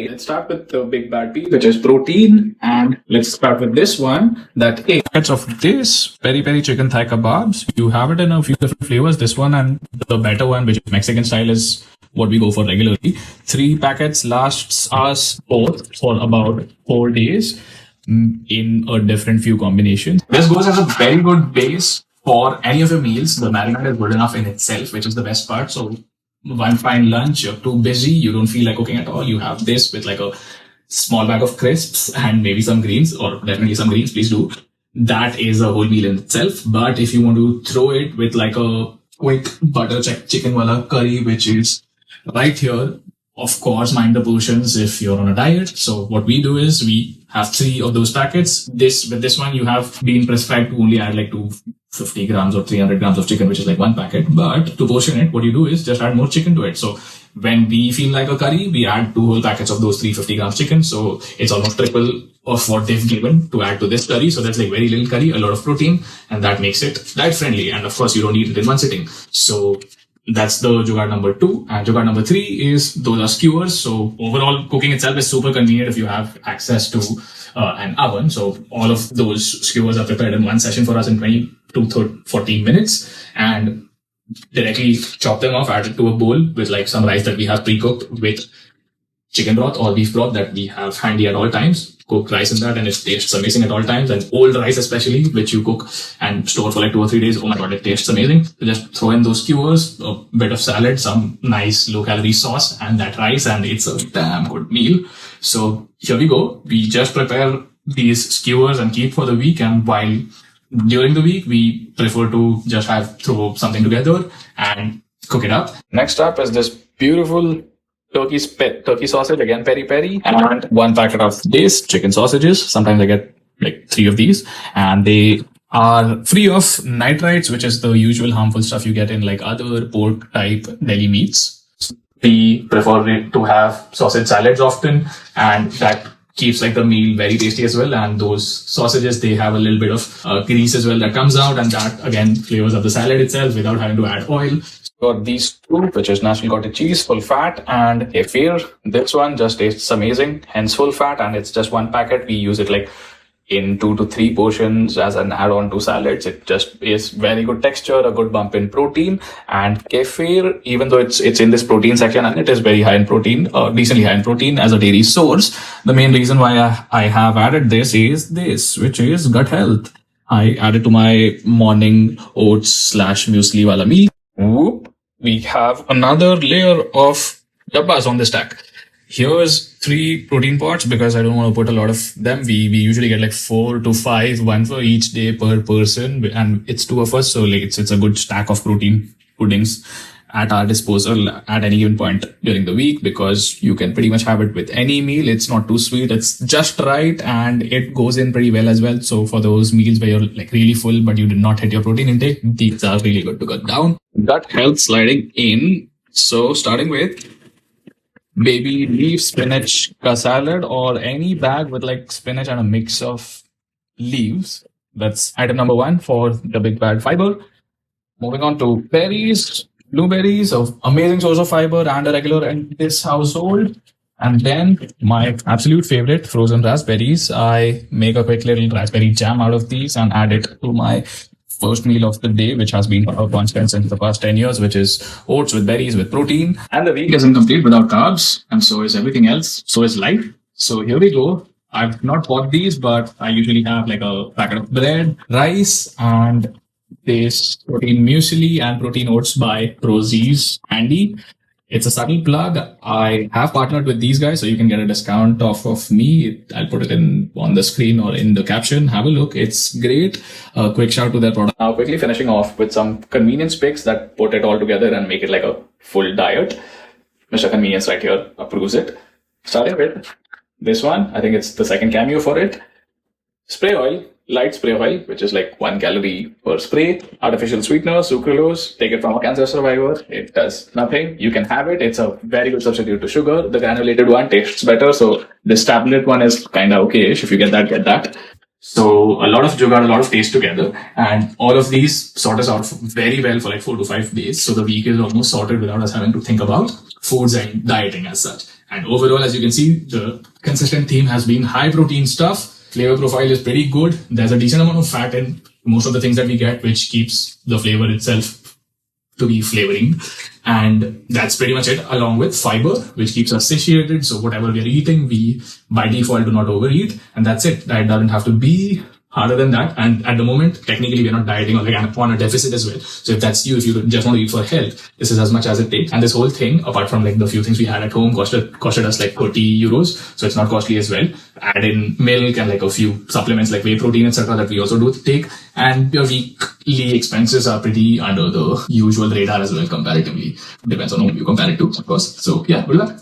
Let's start with the big bad pea, which is protein, and let's start with this one. That 8 packets of this peri peri chicken thigh kebabs. You have it in a few different flavors. This one and the better one, which is Mexican style, is what we go for regularly. 3 packets lasts us both for about 4 days in a different few combinations. This goes as a very good base for any of your meals. The marinade is good enough in itself, which is the best part. So one fine lunch, you're too busy, you don't feel like cooking at all, you have this with like a small bag of crisps and maybe some greens, or definitely some greens, please do. That is a whole meal in itself. But if you want to throw it with like a quick butter chicken wala curry, which is right here, of course, mind the portions if you're on a diet. So what we do is we have 3 of those packets. With this one, you have been prescribed to only add like 250 grams or 300 grams of chicken, which is like 1 packet. But to portion it, what you do is just add more chicken to it. So when we feel like a curry, we add 2 whole packets of those 350 grams chicken. So it's almost triple of what they've given to add to this curry. So that's like very little curry, a lot of protein, and that makes it diet friendly. And of course, you don't eat it in one sitting. So that's the jugaad number 2. And jugaad number 3 is those are skewers. So overall, cooking itself is super convenient if you have access to an oven. So all of those skewers are prepared in one session for us in 20 to 14 minutes, and directly chop them off, add it to a bowl with like some rice that we have pre-cooked with chicken broth or beef broth that we have handy at all times. Cook rice in that and it tastes amazing at all times. And old rice especially, which you cook and store for like 2 or 3 days, oh my god, it tastes amazing. So just throw in those skewers, a bit of salad, some nice low-calorie sauce, and that rice, and it's a damn good meal. So here we go. We just prepare these skewers and keep for the week, and while during the week, we prefer to just throw something together and cook it up. Next up is this beautiful turkey sausage, again peri peri, and 1 packet of this chicken sausages. Sometimes I get like 3 of these, and they are free of nitrites, which is the usual harmful stuff you get in like other pork type deli meats. We prefer to have sausage salads often, and that keeps like the meal very tasty as well. And those sausages, they have a little bit of grease as well that comes out, and that again flavors up the salad itself without having to add oil. Got these 2, which is natural cottage cheese, full fat, and kefir. This one just tastes amazing, hence full fat, and it's just 1 packet. We use it like in 2 to 3 portions as an add-on to salads. It just is very good texture, a good bump in protein. And kefir, even though it's in this protein section, and it is very high in protein, decently high in protein as a dairy source, the main reason why I have added this is this, which is gut health. I added to my morning oats / muesli wala meal. Whoop. We have another layer of dabbas on the stack. Here's 3 protein pots because I don't want to put a lot of them. We usually get like 4 to 5, 1 for each day per person, and it's 2 of us, so like it's a good stack of protein puddings at our disposal at any given point during the week, because you can pretty much have it with any meal. It's not too sweet, it's just right, and it goes in pretty well as well. So for those meals where you're like really full but you did not hit your protein intake, these are really good to go down. Gut health sliding in. So starting with baby leaf spinach ka salad, or any bag with like spinach and a mix of leaves. That's item number 1 for the big bad fiber. Moving on to berries. Blueberries, an amazing source of fiber and a regular in this household. And then my absolute favorite, frozen raspberries. I make a quick little raspberry jam out of these and add it to my first meal of the day, which has been a constant since the past 10 years, which is oats with berries with protein. And the week isn't complete without carbs, and so is everything else. So is life. So here we go. I've not bought these, but I usually have like a packet of bread, rice, and this protein muesli and protein oats by Rosie's Handy. It's a subtle plug. I have partnered with these guys, so you can get a discount off of me. I'll put it on the screen or in the caption. Have a look. It's great. A quick shout to their product. Now, quickly finishing off with some convenience picks that put it all together and make it like a full diet. Mr. Convenience right here approves it. Starting with this one. I think it's the second cameo for it. Spray oil. Light spray oil, which is like 1 calorie per spray. Artificial sweetener, sucralose. Take it from a cancer survivor. It does nothing. You can have it. It's a very good substitute to sugar. The granulated one tastes better. So this tablet one is kind of okay-ish. If you get that, get that. So a lot of jugaad, a lot of taste together, and all of these sort us out very well for like 4 to 5 days. So the week is almost sorted without us having to think about foods and dieting as such. And overall, as you can see, the consistent theme has been high protein stuff. Flavor profile is pretty good. There's a decent amount of fat in most of the things that we get, which keeps the flavor itself to be flavoring. And that's pretty much it, along with fiber, which keeps us satiated. So whatever we're eating, we by default do not overeat. And that's it. Diet doesn't have to be harder than that. And at the moment, technically, we're not dieting or like on a deficit as well. So if that's you, if you just want to eat for health, this is as much as it takes. And this whole thing, apart from like the few things we had at home, costed us like 30 euros. So it's not costly as well. Add in milk and like a few supplements like whey protein, etc. that we also do take. And your weekly expenses are pretty under the usual radar as well comparatively. Depends on who you compare it to, of course. So yeah, good luck.